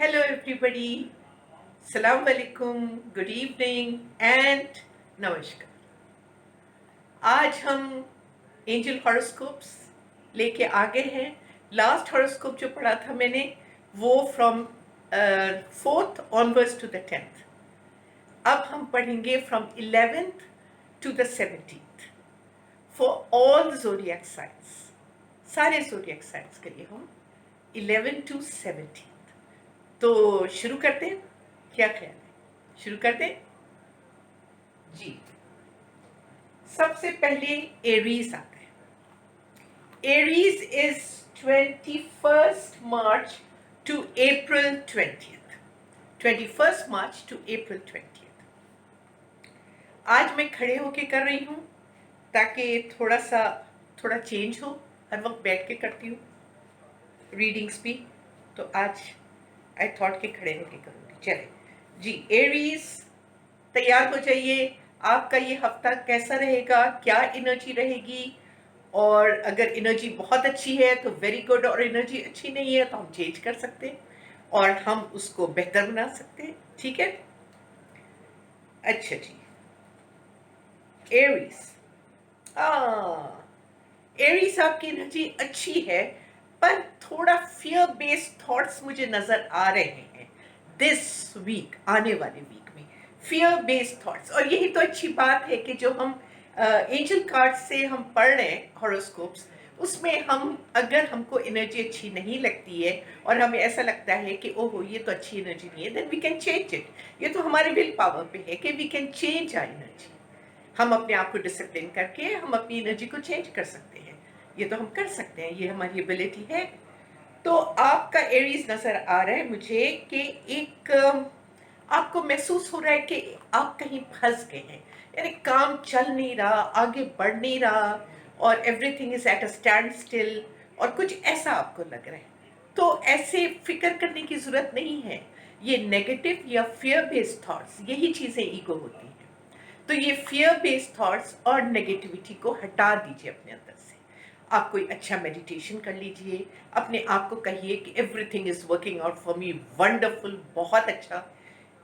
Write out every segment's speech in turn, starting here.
Hello everybody, Assalamu alaikum, good evening and नमस्कार। आज हम एंजल हॉरोस्कोप्स लेके आगे हैं। लास्ट हॉरोस्कोप जो पढ़ा था मैंने वो from 4th onwards to the 10th। अब हम पढ़ेंगे from 11th to the 17th for all the zodiac signs. सारे ज़ोडिएक साइंस के लिए हम 11 टू 17। तो शुरू करते हैं, क्या ख्याल है? शुरू करते हैं जी। सबसे पहले एरीज आता है। Aries is 21st March two April 20th। 21st March two April 20th। आज मैं खड़े होके कर रही हूँ ताकि थोड़ा चेंज हो। हर वक्त बैठ के करती हूँ रीडिंग्स भी, तो आज आई थॉट के खड़े होके करूँगी। चले जी, एरीज तैयार हो जाइए। आपका ये हफ्ता कैसा रहेगा, क्या एनर्जी रहेगी, और अगर एनर्जी बहुत अच्छी है तो वेरी गुड, और एनर्जी अच्छी नहीं है तो हम चेंज कर सकते हैं और हम उसको बेहतर बना सकते हैं। ठीक है, अच्छा जी। एरीज, एरीज आपकी एनर्जी अच्छी है, पर थोड़ा फियर बेस्ड थॉट्स मुझे नजर आ रहे हैं दिस वीक, आने वाले वीक में फियर बेस्ड थॉट्स। और यही तो अच्छी बात है कि जो हम एंजल कार्ड से हम पढ़ रहे हैं हॉरोस्कोप्स, उसमें हम अगर हमको एनर्जी अच्छी नहीं लगती है और हमें ऐसा लगता है कि ओहो ये तो अच्छी एनर्जी नहीं है, then we can change it. ये तो हमारे विल पावर पे है कि we can change our energy. हम अपने आप को डिसिप्लिन करके हम अपनी एनर्जी को चेंज कर सकते हैं। ये तो हम कर सकते हैं, ये हमारी एबिलिटी है। तो आपका एरीज नजर आ रहा है मुझे कि एक आपको महसूस हो रहा है कि आप कहीं फंस गए हैं, यानी काम चल नहीं रहा, आगे बढ़ नहीं रहा, और everything is at a stand still, और कुछ ऐसा आपको लग रहा है। तो ऐसे फिक्र करने की जरूरत नहीं है। ये नेगेटिव या फियर बेस्ड थॉट्स, यही चीजें ईगो होती हैं। तो ये फियर बेस्ड थॉट्स और नेगेटिविटी को हटा दीजिए अपने अंदर से। आप कोई अच्छा मेडिटेशन कर लीजिए, अपने आप को कहिए कि everything is working out for me wonderful, बहुत अच्छा।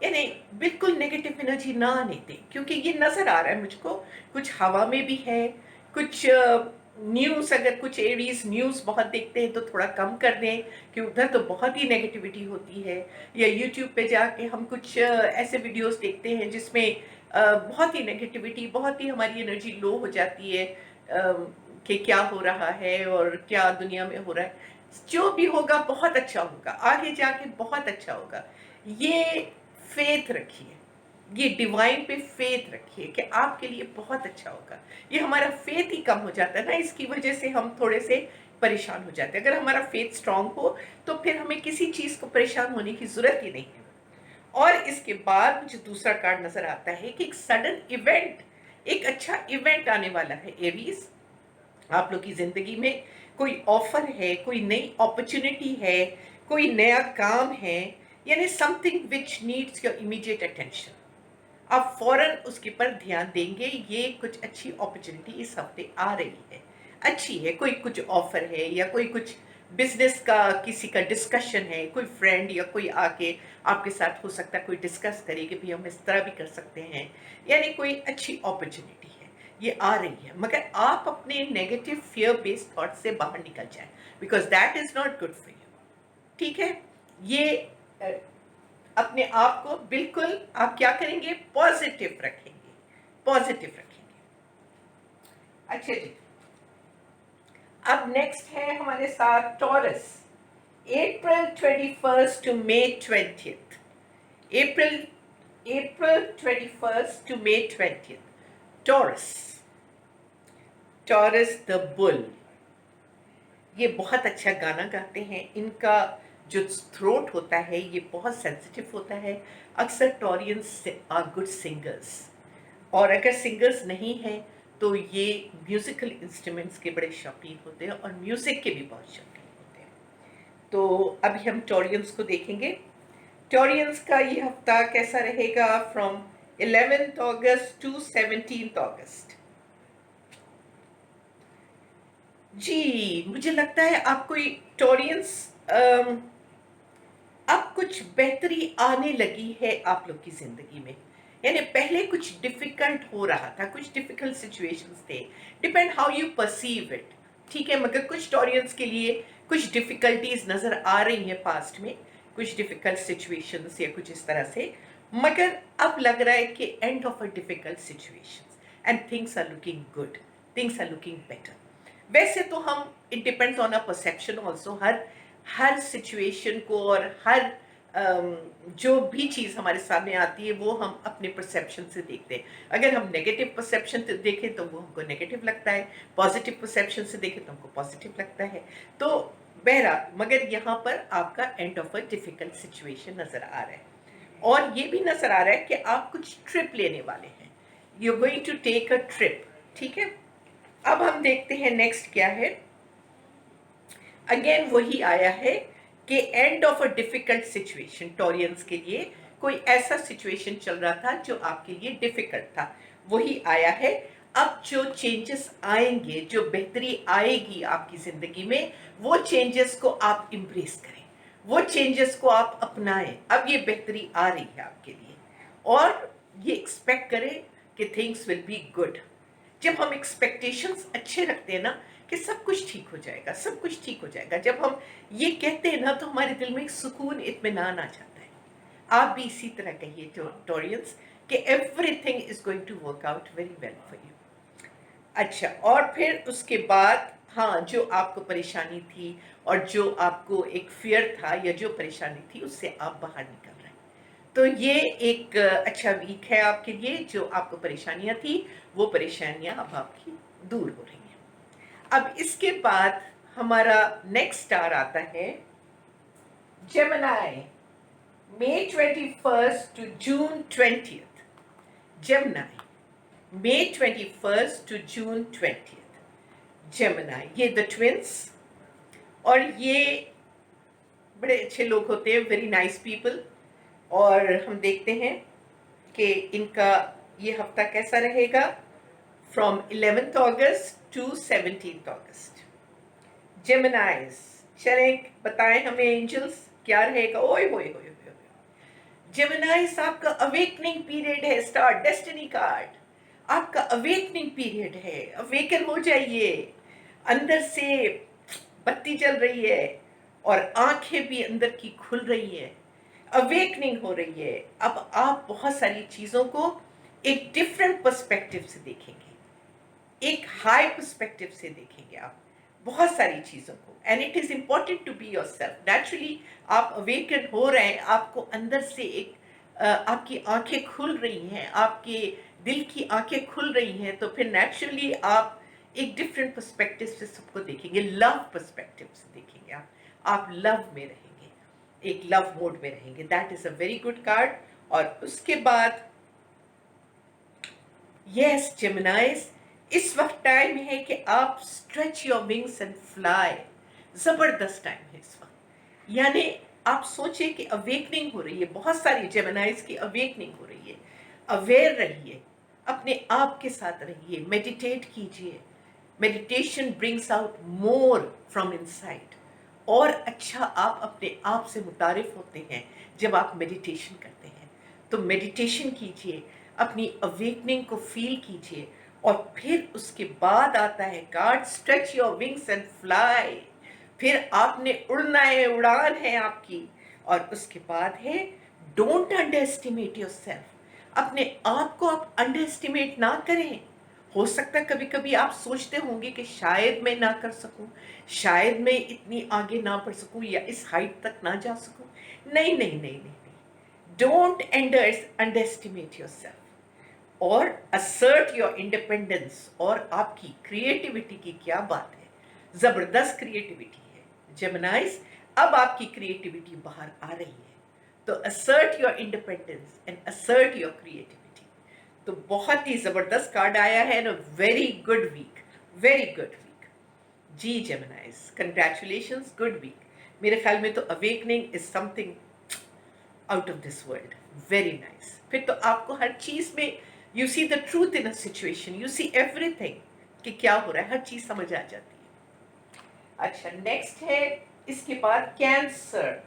यानी बिल्कुल नेगेटिव एनर्जी ना आने दें, क्योंकि ये नजर आ रहा है मुझको कुछ हवा में भी है। कुछ न्यूज़, अगर कुछ एरीज न्यूज़ बहुत देखते हैं तो थोड़ा कम कर दें, कि उधर तो बहुत ही नेगेटिविटी होती है। या यूट्यूब पे जाके हम कुछ ऐसे वीडियोस देखते हैं जिसमें बहुत ही नेगेटिविटी, बहुत ही हमारी एनर्जी लो हो जाती है, कि क्या हो रहा है और क्या दुनिया में हो रहा है। जो भी होगा बहुत अच्छा होगा, आगे जाके बहुत अच्छा होगा। ये फेथ रखिए, ये डिवाइन पे फेथ रखिए कि आपके लिए बहुत अच्छा होगा। ये हमारा फेथ ही कम हो जाता है ना, इसकी वजह से हम थोड़े से परेशान हो जाते हैं। अगर हमारा फेथ स्ट्रांग हो तो फिर हमें किसी चीज को परेशान होने की जरूरत ही नहीं है। और इसके बाद मुझे दूसरा कार्ड नजर आता है कि एक सडन इवेंट, एक अच्छा इवेंट आने वाला है एरीज। आप लोग की जिंदगी में कोई ऑफर है, कोई नई अपॉर्चुनिटी है, कोई नया काम है, यानी something which needs your immediate attention. आप फौरन उसके पर ध्यान देंगे। ये कुछ अच्छी अपॉर्चुनिटी इस हफ्ते आ रही है, अच्छी है। कोई कुछ ऑफर है या कोई कुछ बिजनेस का किसी का डिस्कशन है, कोई फ्रेंड या कोई आके आपके साथ हो सकता है कोई डिस्कस करे कि भी हम इस तरह भी कर सकते हैं, यानी कोई अच्छी अपॉर्चुनिटी है, ये आ रही है। मगर आप अपने नेगेटिव फियर बेस्ड थॉट से बाहर निकल जाए, because that is not good for you. ठीक है, ये अपने आप को बिल्कुल आप क्या करेंगे, पॉजिटिव रखेंगे, पॉजिटिव रखेंगे। अच्छा जी, अब नेक्स्ट है हमारे साथ Taurus. April 21st to May 20th। April April 21st to May 20th। Taurus, Taurus the bull, ये बहुत अच्छा गाना गाते हैं। इनका जो थ्रोट होता है ये बहुत सेंसिटिव होता है। अक्सर टॉरियंस आर गुड सिंगर्स, और अगर सिंगर्स नहीं हैं तो ये म्यूजिकल इंस्ट्रूमेंट्स के बड़े शौकीन होते हैं और म्यूजिक के भी बहुत शौकीन होते हैं। तो अभी हम टॉरियंस को देखेंगे। टॉरियंस का ये हफ्ता कैसा रहेगा from 11th August to 17th अगस्त। जी, मुझे लगता है आपको टॉरियंस अब कुछ बेहतरी आने लगी है आप लोग की ज़िंदगी में। यानी पहले कुछ डिफ़िकल्ट हो रहा था, कुछ डिफ़िकल्ट सिचुएशंस थे, depend how you perceive it, ठीक है? मगर कुछ टॉरियंस के लिए कुछ डिफ़िकल्टीज़ नज़र आ रही हैं पास्ट में, कुछ डिफ़िकल्ट सिचुएशंस या कुछ इस तरह से, मगर अब लग रहा है कि end of a difficult situations and things are looking good, things are looking better. वैसे तो हम, it depends on a perception also, हर हर सिचुएशन को और हर जो भी चीज़ हमारे सामने आती है वो हम अपने परसेप्शन से देखते हैं। अगर हम नेगेटिव परसेप्शन से देखें तो वो हमको नेगेटिव लगता है, पॉजिटिव परसेप्शन से देखें तो हमको पॉजिटिव लगता है। तो बहरहाल, मगर यहाँ पर आपका and of a difficult situation नज़र आ रहा है, और ये भी नज़र आ रहा है कि आप कुछ ट्रिप लेने वाले हैं, you are going to take a trip, ठीक है? अब हम देखते हैं नेक्स्ट क्या है। अगेन वही आया है कि end of a difficult situation, Taureans के लिए कोई ऐसा सिचुएशन चल रहा था जो आपके लिए डिफिकल्ट था, वही आया है। अब जो चेंजेस आएंगे, जो बेहतरी आएगी आपकी ज़िंदगी में, वो चेंजेस को आप इम्ब्रेस करें, वो चेंजेस को आप अपनाएं। अब ये बेहतरी आ रही है आपके लिए, और ये एक्सपेक्ट करें कि थिंग्स विल बी गुड। जब हम एक्सपेक्टेशंस अच्छे रखते हैं ना कि सब कुछ ठीक हो जाएगा, सब कुछ ठीक हो जाएगा, जब हम ये कहते हैं ना तो हमारे दिल में एक सुकून, इत्मीनान आ जाता है। आप भी इसी तरह कहिए टोरियंस कि everything is going to work out very well for you. अच्छा, और फिर उसके बाद, हाँ, जो आपको परेशानी थी और जो आपको एक फियर था या जो परेशानी थी, उससे आप बाहर निकल रहे हैं। तो ये एक अच्छा वीक है आपके लिए। जो आपको परेशानियां थी वो परेशानियां अब आपकी दूर हो रही हैं। अब इसके बाद हमारा नेक्स्ट स्टार आता है Gemini, May 21st to June 20th. Gemini, May 21st to June 20th. Gemini, ये द ट्विंस, और ये बड़े अच्छे लोग होते हैं, वेरी नाइस पीपल। और हम देखते हैं कि इनका ये हफ्ता कैसा रहेगा, from 11th August to 17th अगस्त। जेमिनाइज, चलें बताएं हमें एंजल्स क्या रहेगा। ओए होए होए, जेमिनाइज आपका अवेकनिंग पीरियड है, स्टार डेस्टिनी कार्ड, आपका अवेकनिंग पीरियड है। अवेकन हो जाइए, अंदर से बत्ती जल रही है और आंखें भी अंदर की खुल रही है, अवेकनिंग हो रही है। अब आप बहुत सारी चीज़ों को एक डिफरेंट पर्सपेक्टिव से देखेंगे, एक हाई पर्सपेक्टिव से देखेंगे आप बहुत सारी चीज़ों को। And it is important to be your self. Naturally आप अवेकन हो रहे हैं, आपको अंदर से एक आपकी आंखें खुल रही हैं, आपके दिल की आंखें खुल रही हैं, तो फिर नेचुरली आप एक डिफरेंट पर्सपेक्टिव से सबको देखेंगे, लव पर्सपेक्टिव से देखेंगे। आप लव में रहेंगे, एक लव मोड में रहेंगे। That is a very good card. और उसके बाद, यस जेमिनाइज, इस वक्त टाइम है कि आप stretch your wings and fly. जबरदस्त टाइम है इस वक्त। यानी आप सोचिए कि अवेकनिंग हो रही है, बहुत सारी जेमिनाइज की अवेकनिंग हो रही है। अवेयर रहिए, अपने आप के साथ रहिए, मेडिटेट कीजिए। Meditation brings out more from inside. और अच्छा आप अपने आप से मुतारिफ होते हैं जब आप मेडिटेशन करते हैं। तो मेडिटेशन कीजिए, अपनी अवेकनिंग को फील कीजिए, और फिर उसके बाद आता है card stretch your wings and fly. फिर आपने उड़ना है, उड़ान है आपकी। और उसके बाद है don't under estimate your self. अपने आप को आप अंडर एस्टिमेट ना करें। हो सकता है कभी कभी आप सोचते होंगे कि शायद मैं ना कर सकूं, शायद मैं इतनी आगे ना बढ़ सकूं या इस हाइट तक ना जा सकूं। नहीं नहीं नहीं नहीं, don't under estimate your self, और असर्ट योर इंडिपेंडेंस। और आपकी क्रिएटिविटी की क्या बात है, जबरदस्त क्रिएटिविटी है जेमिनाइज। अब आपकी क्रिएटिविटी बाहर आ रही है, तो assert your independence and assert your creativity. तो बहुत ही जबरदस्त कार्ड आया है, and very good week, very good week जी जेमिनाइज, कंग्रेचुलेशंस, गुड वीक। मेरे ख्याल में तो awakening is something out of this world, very nice. फिर तो आपको हर चीज में you see the truth in a situation, you see everything कि क्या हो रहा है, हर चीज समझ आ जाती है। अच्छा, नेक्स्ट है इसके बाद cancer,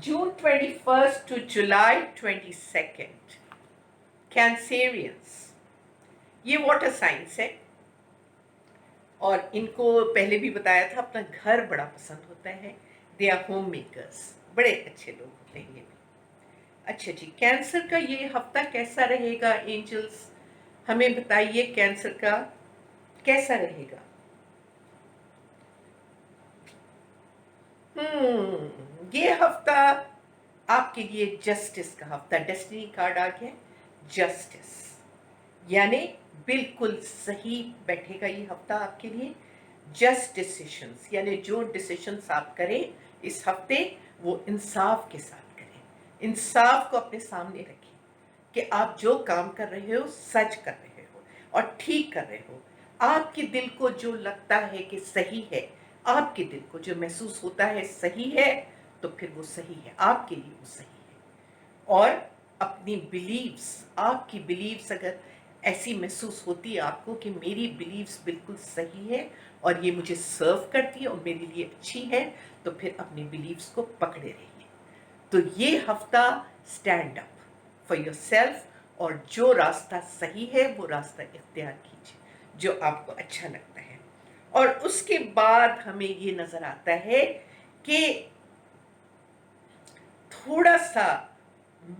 June 21st to July 22nd, Cancerians, ये वाटर साइंस है और इनको पहले भी बताया था अपना घर बड़ा पसंद होता है। दे आर होम मेकर्स, बड़े अच्छे लोग होते हैं ये भी। अच्छा जी, कैंसर का ये हफ्ता कैसा रहेगा एंजल्स, हमें बताइए कैंसर का कैसा रहेगा। ये हफ्ता आपके लिए जस्टिस का हफ्ता, डेस्टिनी कार्ड आ गया, जस्टिस यानी बिल्कुल सही बैठेगा ये हफ्ता आपके लिए। जस्ट डिसीशंस यानी जो डिसीशंस आप करें इस हफ्ते वो इंसाफ के साथ करें, इंसाफ को अपने सामने रखें कि आप जो काम कर रहे हो सच कर रहे हो और ठीक कर रहे हो। आपके दिल को जो लगता है कि सही है, आपके दिल को जो महसूस होता है सही है, तो फिर वो सही है, आपके लिए वो सही है। और अपनी बिलीव्स, आपकी बिलीव्स अगर ऐसी महसूस होती है आपको कि मेरी बिलीव्स बिल्कुल सही है और ये मुझे सर्व करती है और मेरे लिए अच्छी है, तो फिर अपनी बिलीव्स को पकड़े रहिए। तो ये हफ्ता स्टैंड अप फॉर योरसेल्फ और जो रास्ता सही है वो रास्ता इख्तियार कीजिए जो आपको अच्छा लगता है। और उसके बाद हमें ये नजर आता है कि थोड़ा सा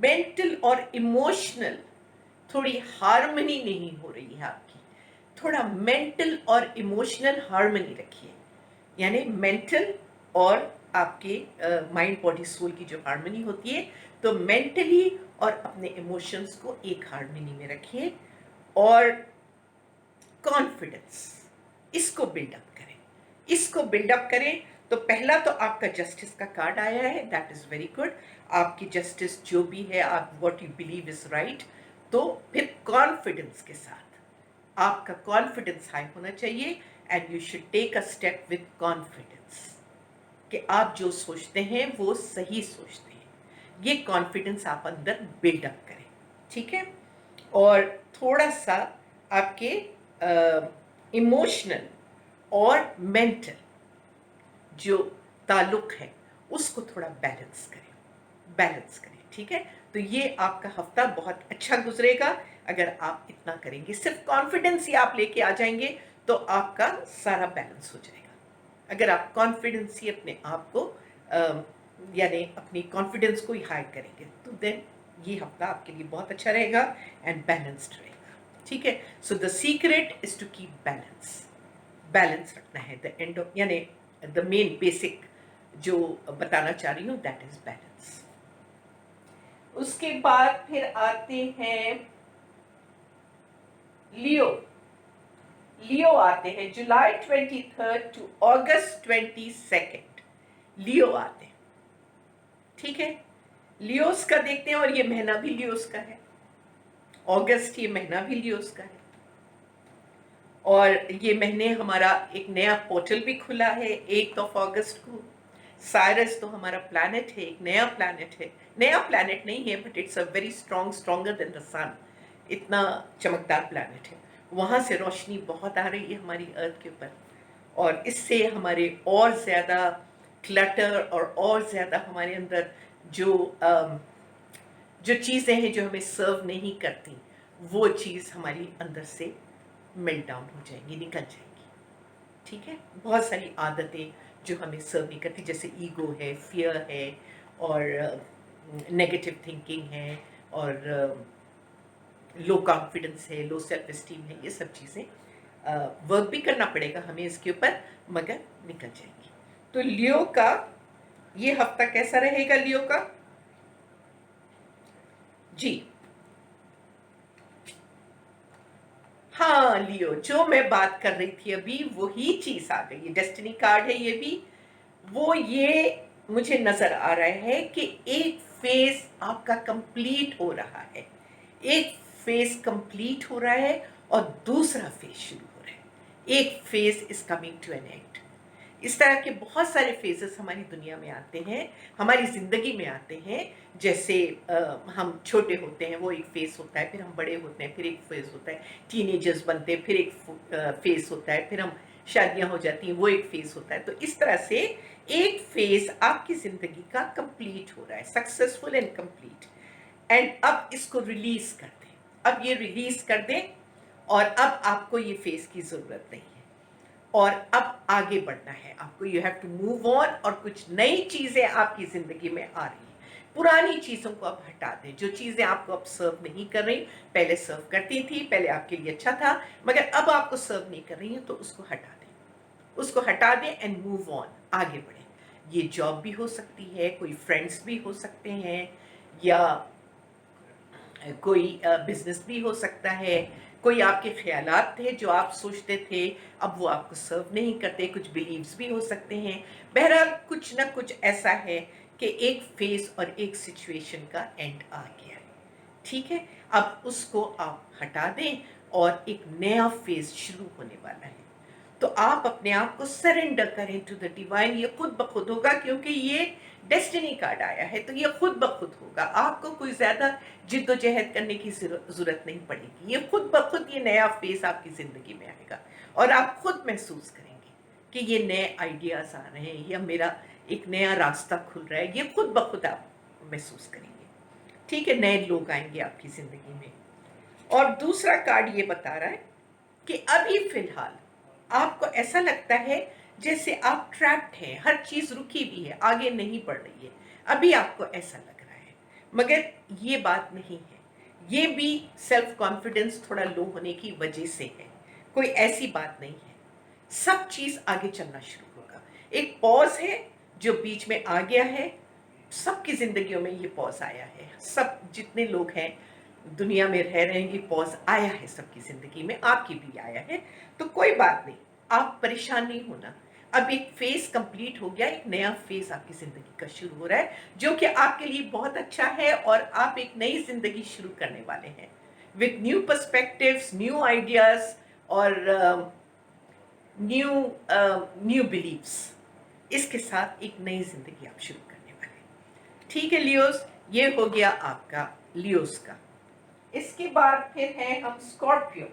मेंटल और इमोशनल थोड़ी हार्मनी नहीं हो रही है आपकी। थोड़ा मेंटल और इमोशनल हार्मनी रखिए, यानी मेंटल और आपके माइंड बॉडी सोल की जो हार्मनी होती है, तो मेंटली और अपने इमोशंस को एक हार्मनी में रखिए। और कॉन्फिडेंस, इसको बिल्डअप करें, इसको बिल्डअप करें। तो पहला तो आपका जस्टिस का कार्ड आया है, दैट इज वेरी गुड। आपकी जस्टिस जो भी है, आप what you believe is right. तो फिर कॉन्फिडेंस के साथ आपका कॉन्फिडेंस हाई होना चाहिए and you should take a step with confidence कि आप जो सोचते हैं वो सही सोचते हैं। ये कॉन्फिडेंस आप अंदर बिल्डअप करें, ठीक है। और थोड़ा सा आपके इमोशनल और मेंटल जो ताल्लुक है उसको थोड़ा बैलेंस करें, बैलेंस करें, ठीक है। तो ये आपका हफ्ता बहुत अच्छा गुजरेगा अगर आप इतना करेंगे। सिर्फ कॉन्फिडेंस ही आप लेके आ जाएंगे तो आपका सारा बैलेंस हो जाएगा। अगर आप कॉन्फिडेंस ही अपने आप को यानी अपनी कॉन्फिडेंस को ही हाई करेंगे तो देन ये हफ्ता आपके लिए बहुत अच्छा रहेगा एंड बैलेंस्ड रहेगा, ठीक है। So the secret is to keep balance, balance रखना है। द एंड यानी द मेन बेसिक जो बताना चाह रही हूँ दैट इज बैलेंस। उसके बाद फिर आते हैं लियो। लियो आते हैं जुलाई 23rd टू अगस्त 22nd, लियो आते हैं, ठीक है। लियोस का देखते हैं और ये महीना भी लियोस का है, अगस्त ये महीना भी लियोस का है। और ये महीने हमारा एक नया पोर्टल भी खुला है 8 अगस्त को। साइरस तो हमारा प्लैनेट है, एक नया प्लैनेट है, नया प्लैनेट नहीं है but it's a very stronger than the sun, इतना चमकदार प्लैनेट है। वहाँ से रोशनी बहुत आ रही है हमारी अर्थ के ऊपर और इससे हमारे और ज़्यादा क्लटर और ज़्यादा हमारे अंदर जो जो चीज़ें हैं जो हमें सर्व नहीं करती वो चीज़ हमारी अंदर से मेल्ट डाउन हो जाएंगी, निकल जाएंगी, ठीक है। बहुत सारी आदतें जो हमें सर्व नहीं करती जैसे ईगो है, फियर है और नेगेटिव थिंकिंग है और लो कॉन्फिडेंस है, लो सेल्फ एस्टीम है, ये सब चीज़ें वर्क भी करना पड़ेगा हमें इसके ऊपर, मगर निकल जाएंगी। तो लियो का ये हफ्ता कैसा रहेगा लियो का जी। हाँ लियो, जो मैं बात कर रही थी अभी वही चीज आ गई है, डेस्टिनी कार्ड है ये भी। वो ये मुझे नजर आ रहा है कि एक फेज आपका कंप्लीट हो रहा है, एक फेज कंप्लीट हो रहा है और दूसरा फेज शुरू हो रहा है। एक phase is coming to an end. इस तरह के बहुत सारे फेजेस हमारी दुनिया में आते हैं, हमारी ज़िंदगी में आते हैं। जैसे हम छोटे होते हैं वो एक फेज़ होता है, फिर हम बड़े होते हैं फिर एक फेज़ होता है, टीनेजर्स बनते हैं फिर एक फेज़ होता है, फिर हम शादियां हो जाती हैं, वो एक फेज होता है। तो इस तरह से एक फेज आपकी जिंदगी का कंप्लीट हो रहा है, सक्सेसफुल एंड कंप्लीट। एंड अब इसको रिलीज कर दें, अब ये रिलीज कर दें, और अब आपको ये फेज की जरूरत नहीं है, और अब आगे बढ़ना है आपको। You have to move on, और कुछ नई चीजें आपकी जिंदगी में आ रही हैं। पुरानी चीजों को अब हटा दें, जो चीजें आपको अब सर्व नहीं कर रही, पहले सर्व करती थी, पहले आपके लिए अच्छा था, मगर अब आपको सर्व नहीं कर रही है, तो उसको हटा दें, उसको हटा दें एंड मूव ऑन, आगे बढ़ें। ये जॉब भी हो सकती है, कोई फ्रेंड्स भी हो सकते हैं, या कोई बिजनेस भी हो सकता है, कोई आपके ख्यालात थे जो आप सोचते थे, अब वो आपको सर्व नहीं करते, कुछ बिलीव्स भी हो सकते हैं। बहरहाल कुछ ना कुछ ऐसा है कि एक फेज और एक सिचुएशन का एंड आ गया है, ठीक है। अब उसको आप हटा दें, और एक नया फेज शुरू होने वाला है। तो आप अपने आप को सरेंडर करें टू द डिवाइन। ये खुद ब खुद होगा, क्योंकि ये डेस्टिनी कार्ड आया है, तो ये खुद ब खुद होगा। आपको कोई ज्यादा जिद्दोजहद करने की जरूरत नहीं पड़ेगी। ये खुद ब खुद ये नया फेज आपकी जिंदगी में आएगा, और आप खुद महसूस करेंगे कि ये नए आइडियाज आ रहे हैं, या मेरा एक नया रास्ता खुल रहा है। ये खुद ब खुद आप महसूस करेंगे, ठीक है। नए लोग आएंगे आपकी जिंदगी में। और दूसरा कार्ड ये बता रहा है कि अभी फिलहाल आपको ऐसा लगता है जैसे आप ट्रैप्ड हैं, हर चीज रुकी हुई है, आगे नहीं बढ़ रही है, अभी आपको ऐसा लग रहा है। मगर ये बात नहीं है, ये भी सेल्फ कॉन्फिडेंस थोड़ा लो होने की वजह से है, कोई ऐसी बात नहीं है। सब चीज आगे चलना शुरू होगा। एक पॉज है जो बीच में आ गया है, सबकी जिंदगियों में ये पॉज आया है। सब जितने लोग हैं दुनिया में रह रहे हैं, ये पॉज आया है सबकी जिंदगी में, आपकी भी आया है। तो कोई बात नहीं, आप परेशान नहीं होना। अब एक फेज कंप्लीट हो गया, एक नया फेज आपकी जिंदगी का शुरू हो रहा है, जो कि आपके लिए बहुत अच्छा है, और आप एक नई जिंदगी शुरू करने वाले हैं with new perspectives, new ideas, और न्यू न्यू बिलीव्स। इसके साथ एक नई जिंदगी आप शुरू करने वाले हैं, ठीक है लियोस। ये हो गया आपका लियोस का। इसके बाद फिर है हम Scorpio,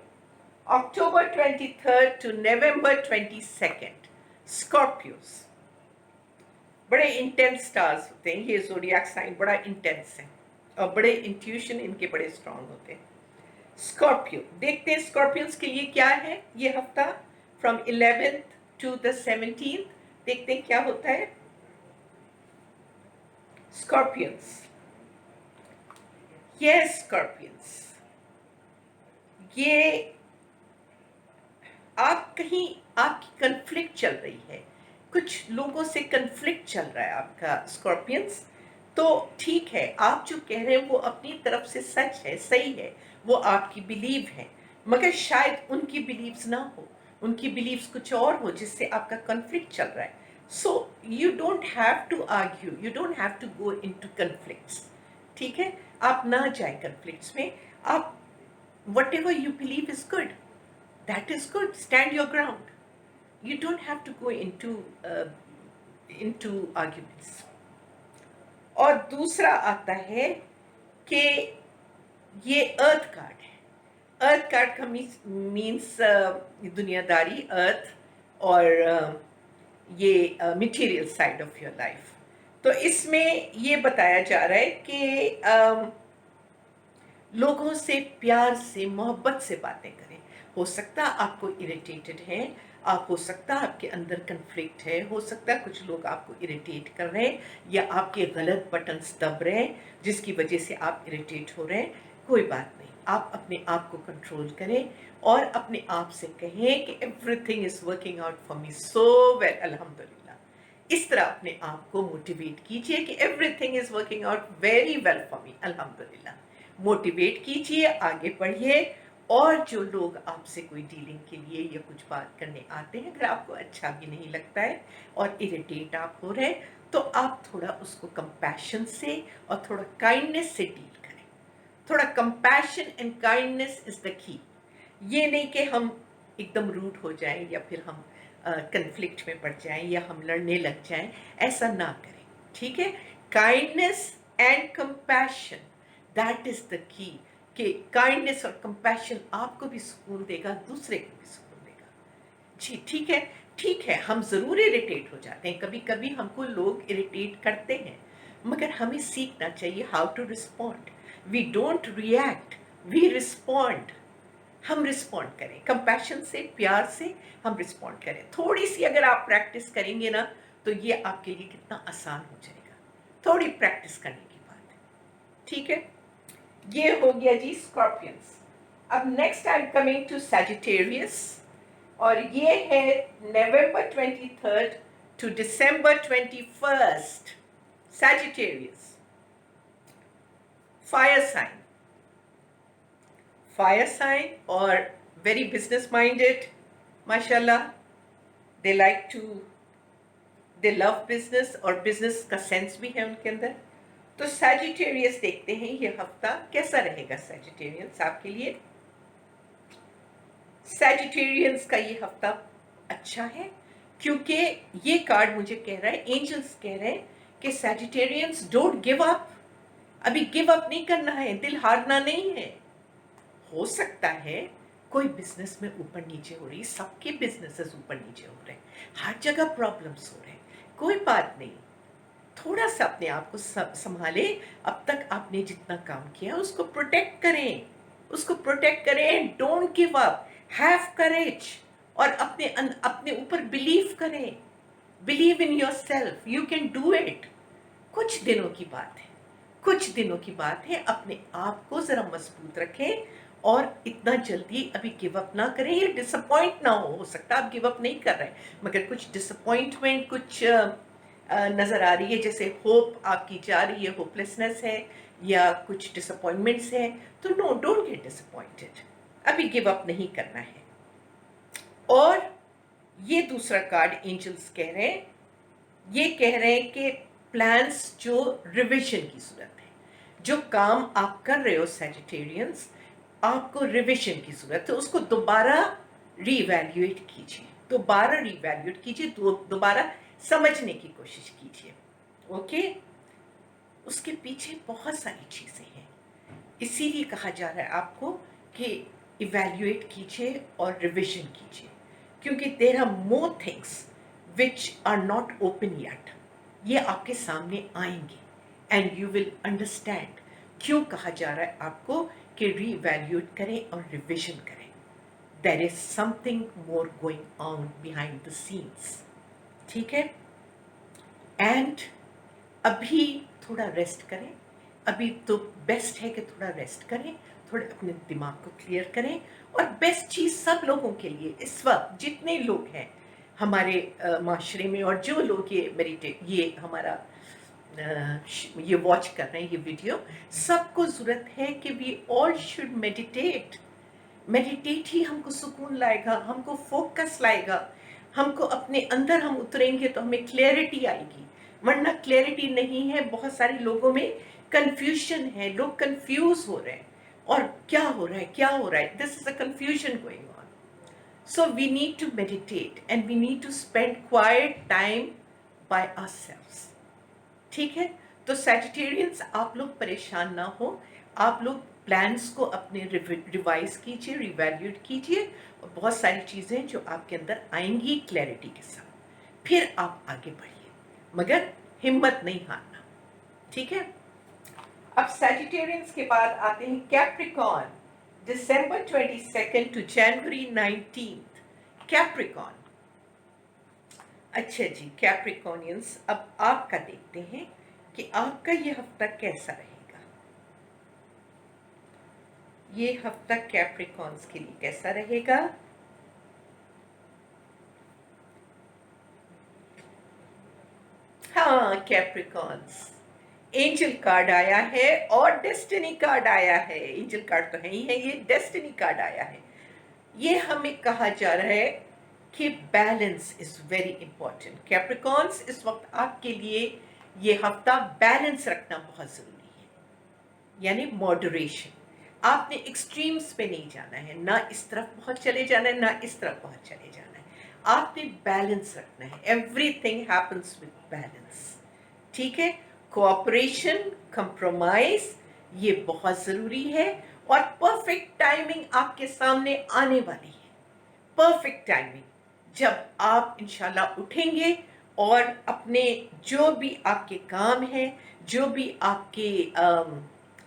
October 23 to November 22। Scorpios बड़े इंटेंस स्टार्स होते हैं, ये ज़ोडिएक साइन बड़ा इंटेंस है, और बड़े इंट्यूशन इनके बड़े स्ट्रांग होते हैं। स्कॉर्पियो, देखते हैं स्कॉर्पियंस के लिए क्या है ये हफ्ता, from 11th to the 17th। देखते हैं क्या होता है। स्कॉर्पियंस, यस स्कॉर्पियंस, ये आप कहीं, आपकी कन्फ्लिक्ट चल रही है, कुछ लोगों से कन्फ्लिक्ट चल रहा है आपका स्कॉर्पियंस। तो ठीक है, आप जो कह रहे हैं वो अपनी तरफ से सच है, सही है, वो आपकी बिलीव है, मगर शायद उनकी बिलीव्स ना हो, उनकी बिलीव्स कुछ और हो जिससे आपका कन्फ्लिक्ट चल रहा है। So you don't have to argue, you don't have to go into conflicts, ठीक है। आप ना जाए कन्फ्लिक्ट्स में। आप whatever you believe is good, that is good, stand your ground. You don't have to go into arguments. और दूसरा आता है कि ये अर्थ कार्ड है। अर्थ कार्ड का मीन्स दुनियादारी, अर्थ, और ये material side of your life. तो इसमें ये बताया जा रहा है कि लोगों से प्यार से, मोहब्बत से बातें करें। हो सकता आपको इरिटेटेड हैं आप, हो सकता आपके अंदर कन्फ्लिक्ट है, हो सकता कुछ लोग आपको इरिटेट कर रहे हैं, या आपके गलत बटन्स दब रहे हैं जिसकी वजह से आप इरिटेट हो रहे हैं। कोई बात नहीं, आप अपने आप को कंट्रोल करें, और अपने आप से कहें कि everything is working out for me so well, अल्हम्दुलिल्लाह। इस तरह अपने आप को मोटिवेट कीजिए कि everything is working out very well for me, अल्हम्दुलिल्लाह। मोटिवेट कीजिए, आगे बढ़िए। और जो लोग आपसे कोई डीलिंग के लिए या कुछ बात करने आते हैं, अगर आपको अच्छा भी नहीं लगता है और इरिटेट आप हो रहे हैं, तो आप थोड़ा उसको कंपैशन से और थोड़ा काइंडनेस से डील करें। थोड़ा compassion and kindness is the key. ये नहीं कि हम एकदम रूड हो जाएं, या फिर हम कन्फ्लिक्ट में पड़ जाएं, या हम लड़ने लग जाएं, ऐसा ना करें, ठीक है। Kindness and compassion, that is the key. कि काइंडनेस और कंपैशन आपको भी सुकून देगा, दूसरे को भी सुकून देगा, जी, ठीक है, हम ज़रूर इरिटेट हो जाते हैं, कभी-कभी हमको लोग इरिटेट करते हैं, मगर हमें सीखना चाहिए how to respond. We don't react, we respond. हम रिस्पॉन्ड करें, कंपैशन से, प्यार से हम रिस्पॉन्ड करें। थोड़ी-सी अगर आप प्रैक्टिस करेंगे ना, तो ये आपके लिए कितना आसान हो जाएगा। थोड़ी प्रैक्टिस करने की बात है, ठीक है? ये हो गया जी स्कॉर्पियंस। अब next I am coming to Sagittarius, और ये है November 23rd to December 21st। Sagittarius, fire sign, fire sign और वेरी बिजनेस माइंडेड, माशाल्लाह। They like to, they love business, और बिजनेस का सेंस भी है उनके अंदर। तो सैजिटेरियस देखते हैं ये हफ्ता कैसा रहेगा सैजिटेरियंस आपके लिए। सैजिटेरियंस का ये हफ्ता अच्छा है, क्योंकि ये कार्ड मुझे कह रहा है, एंजल्स कह रहे हैं कि सैजिटेरियंस डोंट गिव अप। अभी गिव अप नहीं करना है, दिल हारना नहीं है। हो सकता है कोई बिजनेस में ऊपर नीचे हो रही, सबके बिजनेसेस ऊपर नीचे हो रहे हैं, हर जगह प्रॉब्लम्स हो रहे हैं, कोई बात नहीं। थोड़ा सा अपने आप को संभाले। अब तक आपने जितना काम किया उसको प्रोटेक्ट करें, उसको प्रोटेक्ट करें। Don't give up, have courage, और अपने ऊपर बिलीव करें। Believe in your self, you can do it. कुछ दिनों की बात है, कुछ दिनों की बात है। अपने आप को जरा मजबूत रखें, और इतना जल्दी अभी गिव अप ना करें। ये डिसअपॉइंट ना हो सकता आप गिव अप नहीं कर रहे हैं, मगर कुछ डिसअपॉइंटमेंट कुछ नजर आ रही है, जैसे होप आपकी जा रही है, होपलेसनेस है, या कुछ डिसअपॉइंटमेंट्स है। तो नो, डोंट गेट डिसअपॉइंटेड, अभी गिव अप नहीं करना है। और ये दूसरा कार्ड एंजल्स कह रहे हैं, ये कह रहे हैं कि प्लान्स जो रिविजन की जरूरत है, जो काम आप कर रहे हो सैजिटेरियंस, आपको रिविजन की जरूरत है। उसको दोबारा रीवैल्यूएट कीजिए, दोबारा रीवैल्यूएट कीजिए, दोबारा समझने की कोशिश कीजिए। ओके, उसके पीछे बहुत सारी चीजें हैं, इसीलिए कहा जा रहा है आपको कि इवैल्यूएट कीजिए और रिविजन कीजिए, क्योंकि there are more things which are not open yet. ये आपके सामने आएंगे, एंड यू विल अंडरस्टैंड क्यों कहा जा रहा है आपको कि रीवैल्यूएट करें और रिविजन करें। There is something more going on behind the scenes, ठीक है? एंड अभी थोड़ा रेस्ट करें। अभी तो बेस्ट है कि थोड़ा रेस्ट करें, थोड़ा अपने दिमाग को क्लियर करें। और बेस्ट चीज़ सब लोगों के लिए इस वक्त जितने लोग हैं हमारे माशरे में, और जो लोग ये हमारा ये वॉच कर रहे हैं ये वीडियो, सबको ज़रूरत है कि we all should meditate. Meditate ही हमको सुकून लाएगा, हमको फोकस लाएगा, हमको अपने अंदर हम उतरेंगे तो हमें क्लैरिटी आएगी। वरना क्लैरिटी नहीं है, बहुत सारे लोगों में कंफ्यूजन है, लोग कंफ्यूज हो रहे हैं, और क्या हो रहा है, क्या हो रहा है, this is a confusion going on. So we need to meditate and we need to spend quiet time by ourselves, ठीक है? तो सैजिटेरियंस, आप लोग परेशान ना हो, आप लोग प्लान्स को अपने रिवाइज कीजिए, रिवैल्यूएट कीजिए, और बहुत सारी चीज़ें जो आपके अंदर आएंगी क्लैरिटी के साथ, फिर आप आगे बढ़िए, मगर हिम्मत नहीं हारना, ठीक है? अब सैजिटेरियंस के बाद आते हैं Capricorn, December 22nd to January 19th। Capricorn, अच्छा जी, कैप्रिकॉर्नियंस, अब आपका देखते हैं कि आपका ये हफ्ता कैसा रहेगा। ये हफ्ता कैप्रिकॉर्न्स के लिए कैसा रहेगा? हाँ, कैप्रिकॉर्न्स, एंजल कार्ड आया है और डेस्टिनी कार्ड आया है। एंजल कार्ड तो है ही है, ये डेस्टिनी कार्ड आया है। ये हमें कहा जा रहा है कि balance is very important. Capricorns, इस वक्त आपके लिए ये हफ्ता बैलेंस रखना बहुत जरूरी है, यानी मॉडरेशन। आपने एक्सट्रीम्स पे नहीं जाना है, ना इस तरफ बहुत चले जाना है, ना इस तरफ बहुत चले जाना है। आपने बैलेंस रखना है, एवरीथिंग हैपन्स विद बैलेंस, ठीक है? कोऑपरेशन, कंप्रोमाइज, ये बहुत जरूरी है। और परफेक्ट टाइमिंग आपके सामने आने वाली है, परफेक्ट टाइमिंग। जब आप इंशाल्लाह उठेंगे और अपने जो भी आपके काम हैं, जो भी आपके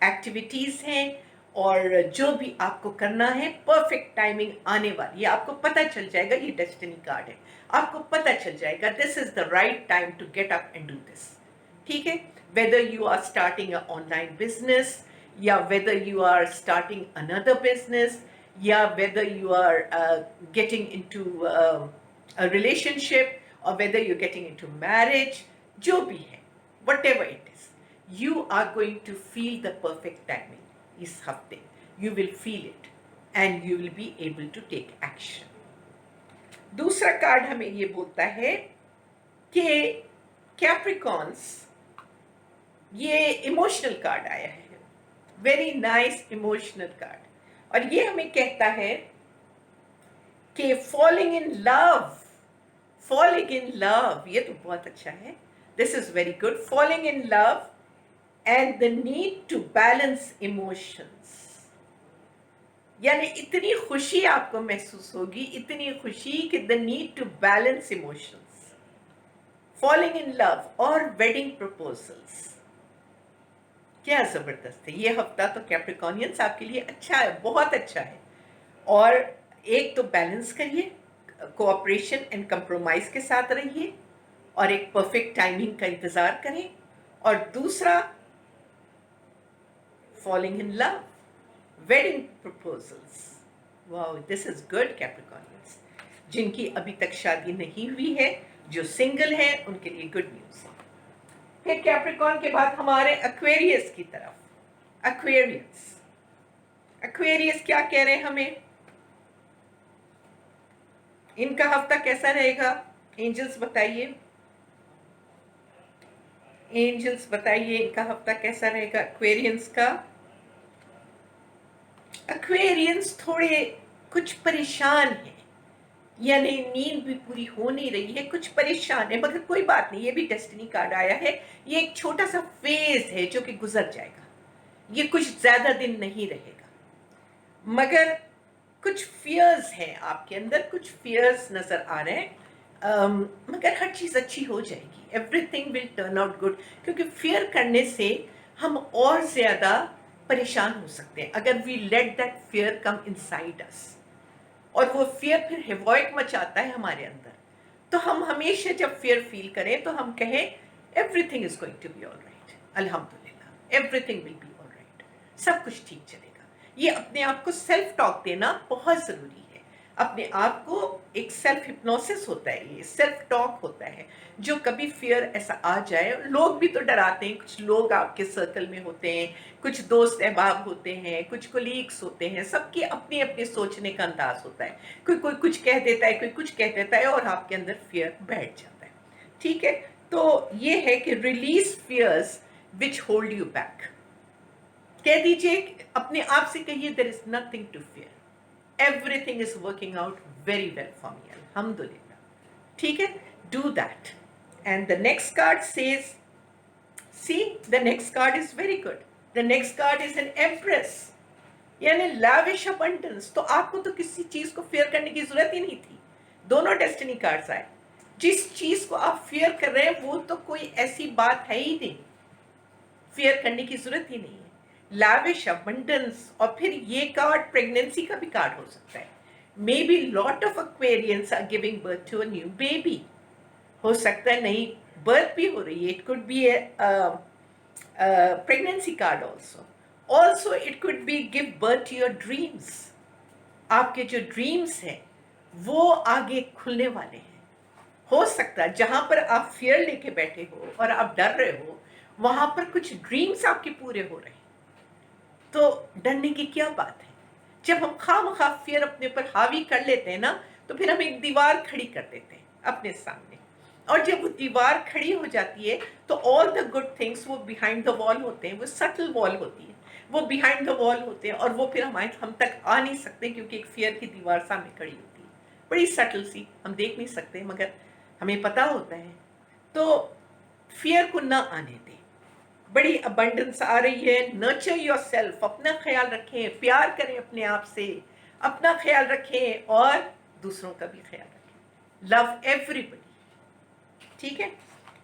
एक्टिविटीज़ हैं और जो भी आपको करना है, परफेक्ट टाइमिंग आने वाली है। आपको पता चल जाएगा ये डेस्टिनी कार्ड है। आपको पता चल जाएगा this is the right time to get up and do this. ठीक है? Whether you are starting a online business, या whether you are starting another business, या whether you are getting into a relationship, or whether you're getting into marriage, जो भी है, whatever it is, you are going to feel the perfect timing इस हफ्ते। You will feel it and you will be able to take action। दूसरा card हमें ये बोलता है कि कैप्रिकॉन्स, ये इमोशनल कार्ड आया है, वेरी नाइस इमोशनल कार्ड, और ये हमें कहता है कि falling in love, falling in love, ये तो बहुत अच्छा है, this is very good. Falling in love and the need to balance emotions, यानी इतनी खुशी आपको महसूस होगी, इतनी खुशी कि the need to balance emotions, falling in love और वेडिंग प्रपोजल्स। क्या जबरदस्त है ये हफ्ता तो कैप्रिकॉनियंस आपके लिए अच्छा है, बहुत अच्छा है। और एक तो बैलेंस करिए, कोऑपरेशन एंड कंप्रोमाइज के साथ रहिए, और एक परफेक्ट टाइमिंग का इंतजार करें। और दूसरा falling in love, wedding proposals, wow this is good Capricornians. जिनकी अभी तक शादी नहीं हुई है, जो सिंगल है, उनके लिए गुड न्यूज है। फिर कैप्रिकॉन के बाद हमारे एक्वेरियस की तरफ। एक्वेरियस, एक्वेरियस क्या कह रहे हैं हमें, इनका हफ्ता कैसा रहेगा? एंजल्स बताइए, एंजल्स बताइए इनका हफ्ता कैसा रहेगा एक्वेरियंस का। एक्वेरियंस थोड़े कुछ परेशान है, यानी नींद भी पूरी हो नहीं रही है, कुछ परेशान है, मगर कोई बात नहीं, ये भी डेस्टिनी कार्ड आया है। ये एक छोटा सा फेज है जो कि गुजर जाएगा, ये कुछ ज्यादा दिन नहीं रहेगा। मगर कुछ फियर्स हैं आपके अंदर, कुछ फियर्स नजर आ रहे हैं, मगर हर चीज अच्छी हो जाएगी, everything will turn out good. क्योंकि फियर करने से हम और ज्यादा परेशान हो सकते हैं अगर we let that fear come inside us, और वो फियर फिर हेवॉइक मचाता है हमारे अंदर। तो हम हमेशा जब फियर फील करें तो हम कहें everything is going to be all right, अल्हम्दुलिल्लाह everything will be all right, सब कुछ ठीक चलेगा। ये अपने आप को सेल्फ टॉक देना बहुत जरूरी है। अपने आप को एक सेल्फ हिप्नोसिस होता है, ये सेल्फ टॉक होता है। जो कभी फियर ऐसा आ जाए, लोग भी तो डराते हैं, कुछ लोग आपके सर्कल में होते हैं, कुछ दोस्त अहबाब होते हैं, कुछ कोलीग्स होते हैं, सबकी अपनी अपनी सोचने का अंदाज होता है। कोई कोई कुछ कह देता है, कोई कुछ कह देता है, और आपके अंदर फियर बैठ जाता है। ठीक है, तो ये है कि release fears which hold you back. कह दीजिए, अपने आप से कहिए there is nothing to fear, everything is working out very well for me, alhamdulillah। ठीक है, do that। And the next card says, see, the next card is very good, the next card is an empress, यानी lavish abundance। तो आपको तो किसी चीज को fair करने की जरूरत ही नहीं थी, दोनों डेस्टिनी कार्ड्स आए। जिस चीज को आप फेयर कर रहे हैं वो तो कोई ऐसी बात है ही नहीं, फेयर करने की जरूरत ही नहीं है। lavish abundance, और फिर ये कार्ड प्रेगनेंसी का भी कार्ड हो सकता है। Maybe lot of Aquarians are giving birth to a new baby, हो सकता है नई बर्थ भी हो रही है, it could be pregnancy card also it could be give birth to your dreams. आपके जो ड्रीम्स हैं वो आगे खुलने वाले हैं। हो सकता है जहां पर आप फियर लेके बैठे हो और आप डर रहे हो, वहां पर कुछ ड्रीम्स आपके पूरे हो रहे हैं। तो डरने की क्या बात है? जब हम खामखा फियर अपने ऊपर हावी कर लेते हैं ना, तो फिर हम एक दीवार खड़ी कर देते हैं अपने सामने, और जब वो दीवार खड़ी हो जाती है तो ऑल द गुड थिंग्स वो बिहाइंड द वॉल होते हैं, वो सटल वॉल होती है, वो बिहाइंड द वॉल होते हैं, और वो फिर हम तक आ नहीं सकते, क्योंकि एक फियर की दीवार सामने खड़ी होती है, बड़ी सटल सी, हम देख नहीं सकते मगर हमें पता होता है। तो फियर को ना आने दें, बड़ी अबंडेंस आ रही है। नर्चर योरसेल्फ, अपना ख्याल रखें, प्यार करें अपने आप से, अपना ख्याल रखें और दूसरों का भी ख्याल रखें। Love everybody. ठीक है,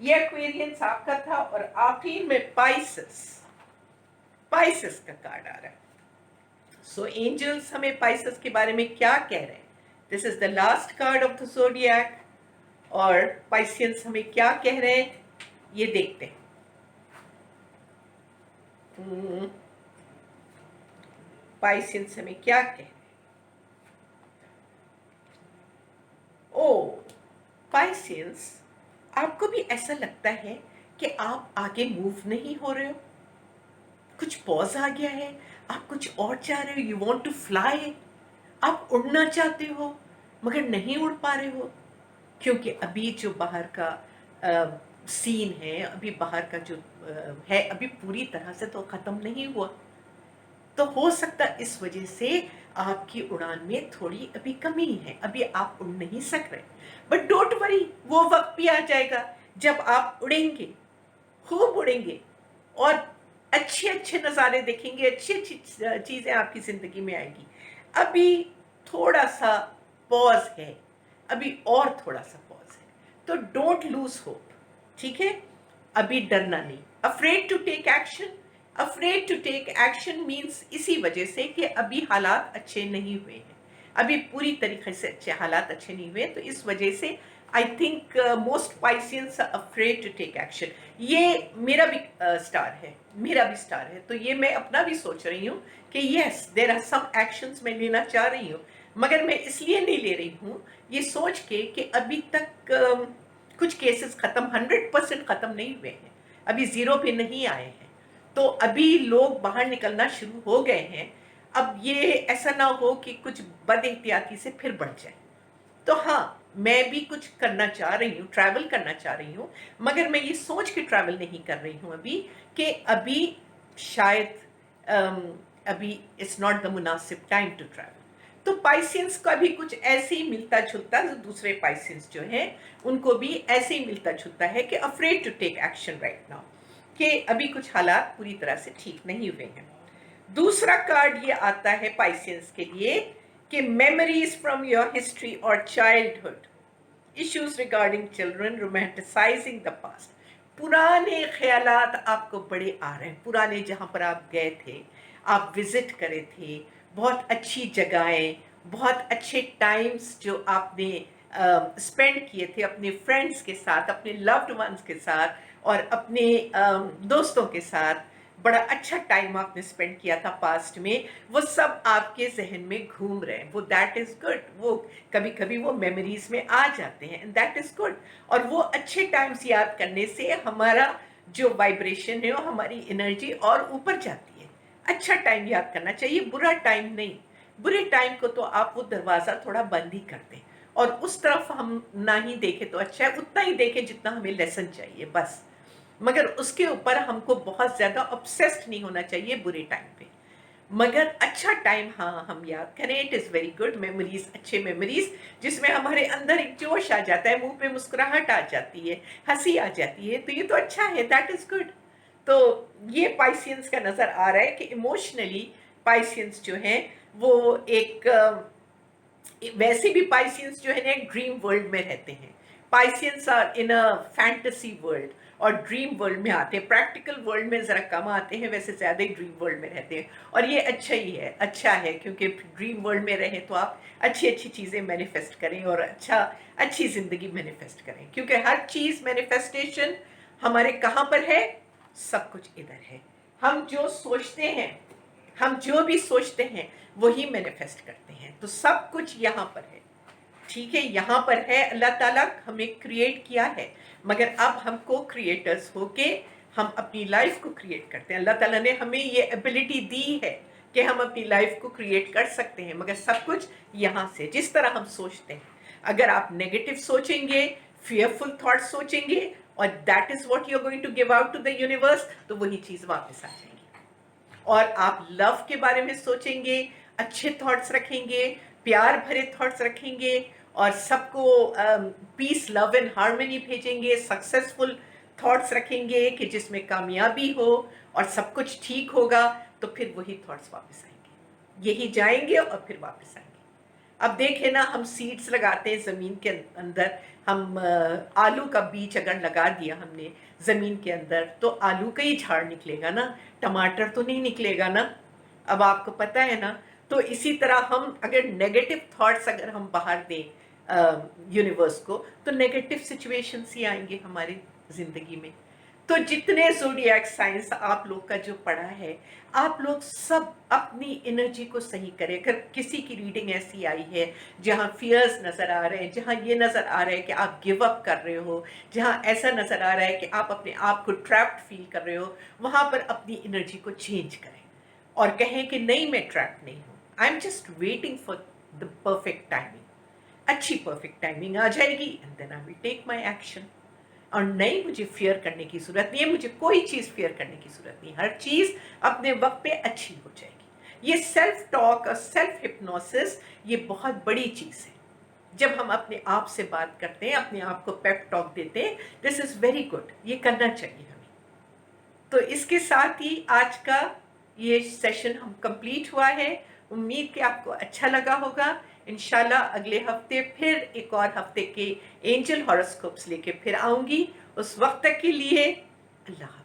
ये एक्वेरियंस आपका था। और आखिर में पाइसेस, पाइसेस का कार्ड आ रहा है। सो एंजल्स हमें पाइसेस के बारे में क्या कह रहे हैं? This is the last card of the zodiac. और पाइसियंस हमें क्या कह रहे हैं ये देखते हैं। पाइसियंस हमें क्या कह रहे हैं? ओ पाइसियंस, आपको भी ऐसा लगता है कि आप आगे मूव नहीं हो रहे हो, कुछ पॉज आ गया है, आप कुछ और चाह रहे हो, यू वांट टू फ्लाई, आप उड़ना चाहते हो मगर नहीं उड़ पा रहे हो, क्योंकि अभी जो बाहर का सीन है, अभी बाहर का जो है, अभी पूरी तरह से तो ख़त्म नहीं हुआ। तो हो सकता है इस वजह से आपकी उड़ान में थोड़ी अभी कमी है, अभी आप उड़ नहीं सक रहे। बट डोंट वरी, वो वक्त भी आ जाएगा जब आप उड़ेंगे, खूब उड़ेंगे और अच्छे अच्छे नज़ारे देखेंगे, अच्छी अच्छी चीज़ें आपकी ज़िंदगी में आएगी। अभी थोड़ा सा पॉज है, अभी और थोड़ा सा पॉज है, तो डोंट लूज होप। ठीक है, अभी डरना नहीं। Afraid to take action, afraid to take action means इसी वजह से कि अभी हालात अच्छे नहीं हुए हैं, अभी पूरी तरीके से अच्छे हालात अच्छे नहीं हुए, तो इस वजह से I think most Pisceans are afraid to take action. ये मेरा भी स्टार है, मेरा भी स्टार है, तो ये मैं अपना भी सोच रही हूँ कि yes there are some actions मैं लेना चाह रही हूँ, मगर मैं इसलिए नहीं ले रही हूँ ये सोच के कि अभी तक कुछ केसेस ख़त्म 100% ख़त्म नहीं हुए हैं, अभी ज़ीरो पे नहीं आए हैं, तो अभी लोग बाहर निकलना शुरू हो गए हैं। अब ये ऐसा ना हो कि कुछ बद एहतियाती से फिर बढ़ जाए। तो हाँ, मैं भी कुछ करना चाह रही हूँ, ट्रैवल करना चाह रही हूँ, मगर मैं ये सोच के ट्रैवल नहीं कर रही हूँ अभी कि अभी शायद अभी इट्स नॉट द मुनासिब टाइम टू ट्रैवल। तो पाइसियंस का भी कुछ ऐसे ही मिलता जुलता, जो दूसरे पाइसियंस जो हैं उनको भी ऐसे ही मिलता जुलता है कि afraid to take action right now, कि अभी कुछ हालात पूरी तरह से ठीक नहीं हुए हैं। दूसरा कार्ड ये आता है पाइसियंस के लिए कि मेमोरीज फ्रॉम योर हिस्ट्री और childhood, issues regarding children, romanticising the past. पुराने ख्यालात आपको बड़े आ रहे हैं, पुराने जहाँ पर आप गए थे, आप विजिट करे थे, बहुत अच्छी जगहें, बहुत अच्छे टाइम्स जो आपने स्पेंड किए थे अपने फ्रेंड्स के साथ, अपने लव्ड वंस के साथ और अपने दोस्तों के साथ, बड़ा अच्छा टाइम आपने स्पेंड किया था पास्ट में, वो सब आपके जहन में घूम रहे हैं। वो दैट इज़ गुड, वो कभी कभी वो मेमोरीज में आ जाते हैं, एंड दैट इज़ गुड। और वो अच्छे टाइम्स याद करने से हमारा जो वाइब्रेशन है, वो हमारी एनर्जी और ऊपर जाती है। अच्छा टाइम याद करना चाहिए, बुरा टाइम नहीं। बुरे टाइम को तो आप वो दरवाज़ा थोड़ा बंद ही कर दें और उस तरफ हम ना ही देखें तो अच्छा है, उतना ही देखें जितना हमें लेसन चाहिए बस। मगर उसके ऊपर हमको बहुत ज़्यादा ऑब्सेस्ड नहीं होना चाहिए बुरे टाइम पे। मगर अच्छा टाइम हाँ हम याद करें, it is very good. Memories, अच्छे मेमोरीज जिसमें हमारे अंदर एक जोश आ जाता है, मुंह पे मुस्कुराहट आ जाती है, हंसी आ जाती है, तो ये तो अच्छा है, दैट इज़ गुड। तो ये पाइसियंस का नज़र आ रहा है कि इमोशनली पाइसियंस जो हैं वो एक वैसे भी पाइसियंस जो है ना एक ड्रीम वर्ल्ड में रहते हैं। Pisceans are in a fantasy world और ड्रीम वर्ल्ड में आते हैं, प्रैक्टिकल वर्ल्ड में ज़रा कम आते हैं, वैसे ज़्यादा ही ड्रीम वर्ल्ड में रहते हैं। और ये अच्छा ही है, अच्छा है, क्योंकि ड्रीम वर्ल्ड में रहें तो आप अच्छी अच्छी चीज़ें मैनिफेस्ट करें और अच्छी ज़िंदगी मैनिफेस्ट करें, क्योंकि हर चीज़ मैनिफेस्टेशन हमारे कहाँ पर है? सब कुछ इधर है। हम जो सोचते हैं, हम जो भी सोचते हैं वही मैनिफेस्ट करते हैं, तो सब कुछ यहाँ पर है। ठीक है, यहाँ पर है, अल्लाह ताला हमें क्रिएट किया है, मगर अब हमको क्रिएटर्स होके हम अपनी लाइफ को क्रिएट करते हैं। अल्लाह ताला ने हमें ये एबिलिटी दी है कि हम अपनी लाइफ को क्रिएट कर सकते हैं, मगर सब कुछ यहाँ से, जिस तरह हम सोचते हैं। अगर आप नेगेटिव सोचेंगे, फियरफुल थॉट सोचेंगे और that is what you are going to give out to the universe, तो वही चीज़ वापस आ जाएगी। और आप लव के बारे में सोचेंगे, अच्छे थॉट्स रखेंगे, प्यार भरे थॉट्स रखेंगे और सबको पीस, लव एंड हार्मनी भेजेंगे, सक्सेसफुल थॉट्स रखेंगे कि जिसमें कामयाबी हो और सब कुछ ठीक होगा, तो फिर वही थॉट्स वापस आएंगे, यही जाएंगे और फिर वापस आएंगे। अब देखें ना, हम सीड्स लगाते हैं ज़मीन के अंदर, हम आलू का बीज अगर लगा दिया हमने ज़मीन के अंदर, तो आलू का ही झाड़ निकलेगा ना, टमाटर तो नहीं निकलेगा ना। अब आपको पता है ना। तो इसी तरह हम अगर नेगेटिव थॉट्स अगर हम बाहर दें यूनिवर्स को, तो नेगेटिव सिचुएशंस ही आएंगे हमारी ज़िंदगी में। तो जितने ज़ोडिएक साइंस आप लोग का जो पढ़ा है, आप लोग सब अपनी एनर्जी को सही करें। अगर किसी की रीडिंग ऐसी आई है जहाँ फियर्स नज़र आ रहे हैं, जहाँ ये नज़र आ रहा है कि आप गिव अप कर रहे हो, जहाँ ऐसा नज़र आ रहा है कि आप अपने आप को ट्रैप्ड फील कर रहे हो, वहाँ पर अपनी एनर्जी को चेंज करें और कहें कि नहीं, मैं ट्रैप्ड नहीं हूँ, I am just waiting for the perfect timing. अच्छी परफेक्ट टाइमिंग आ जाएगी and then I will take my action. और नहीं, मुझे फियर करने की ज़रूरत नहीं है, मुझे कोई चीज़ फियर करने की ज़रूरत नहीं, हर चीज़ अपने वक्त पे अच्छी हो जाएगी। ये सेल्फ टॉक और सेल्फ हिप्नोसिस ये बहुत बड़ी चीज़ है। जब हम अपने आप से बात करते हैं, अपने आप को पेप टॉक देते हैं, दिस इज़ वेरी गुड, ये करना चाहिए हमें। तो इसके साथ ही आज का ये सेशन हम कंप्लीट हुआ है। उम्मीद कि आपको अच्छा लगा होगा। इंशाल्लाह अगले हफ्ते फिर एक और हफ्ते के एंजल हॉरोस्कोप्स लेके फिर आऊंगी। उस वक्त तक के लिए अल्लाह हाफ़िज़।